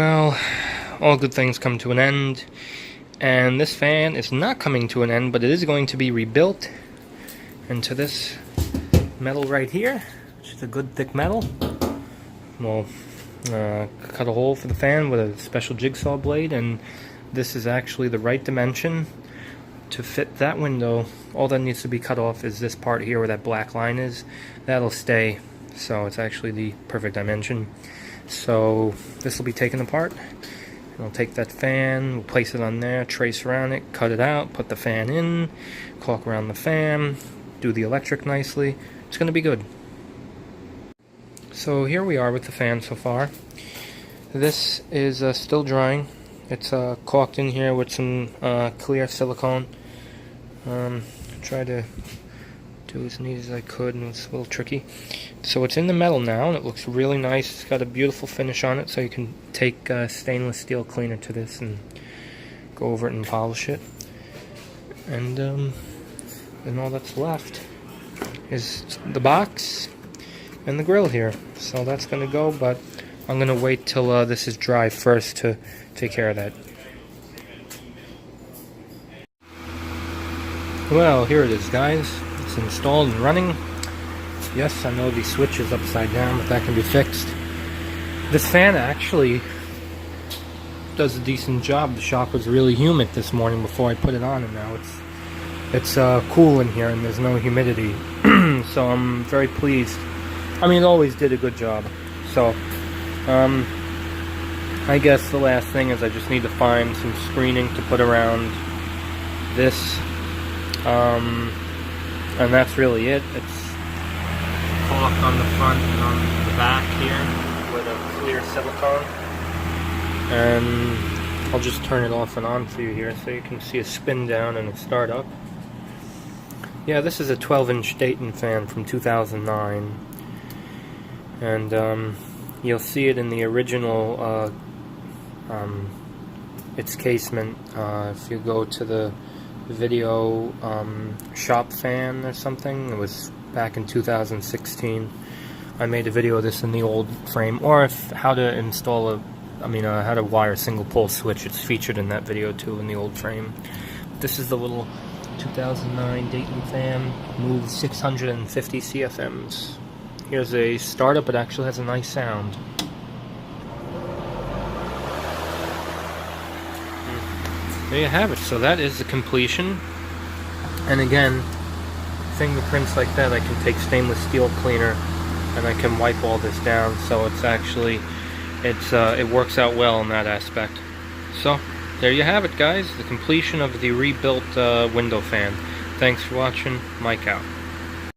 Well, all good things come to an end, and this fan is not coming to an end, but it is going to be rebuilt into this metal right here, which is a good thick metal. We'll cut a hole for the fan with a special jigsaw blade, and this is actually the right dimension to fit that window. All that needs to be cut off is this part here where that black line is. That'll stay, so it's actually the perfect dimension. So this will be taken apart. We'll take that fan, we'll place it on there, trace around it, cut it out, put the fan in, caulk around the fan, do the electric nicely. It's going to be good. So here we are with the fan so far. This is still drying. It's caulked in here with some clear silicone. Try to do as neat as I could, and it's a little tricky. So it's in the metal now, and it looks really nice. It's got a beautiful finish on it, so you can take stainless steel cleaner to this and go over it and polish it. And all that's left is the box and the grill here. So that's going to go, but I'm going to wait till this is dry first to take care of that. Well, here it is, guys. It's installed and running. Yes, I know the switch is upside down, but that can be fixed. This fan actually does a decent job. The shop was really humid this morning before I put it on, and now it's cool in here and there's no humidity. So I'm very pleased. I mean, it always did a good job. So I guess the last thing is I just need to find some screening to put around this. And that's really it. It's caulked on the front and on the back here with a clear silicone. And I'll just turn it off and on for you here so you can see a spin down and a start up. Yeah, this is a 12-inch Dayton fan from 2009. And you'll see it in the original, its casement. If you go to the video shop fan or something, it was back in 2016. I made a video of this in the old frame, or how to install how to wire a single pole switch. It's featured in that video too in the old frame. This is the little 2009 Dayton fan, moves 650 CFMs. Here's a startup. It actually has a nice sound. There you have it. So that is the completion. And again, fingerprints like that, I can take stainless steel cleaner and I can wipe all this down. So it's actually, it works out well in that aspect. So there you have it, guys. The completion of the rebuilt window fan. Thanks for watching. Mike out.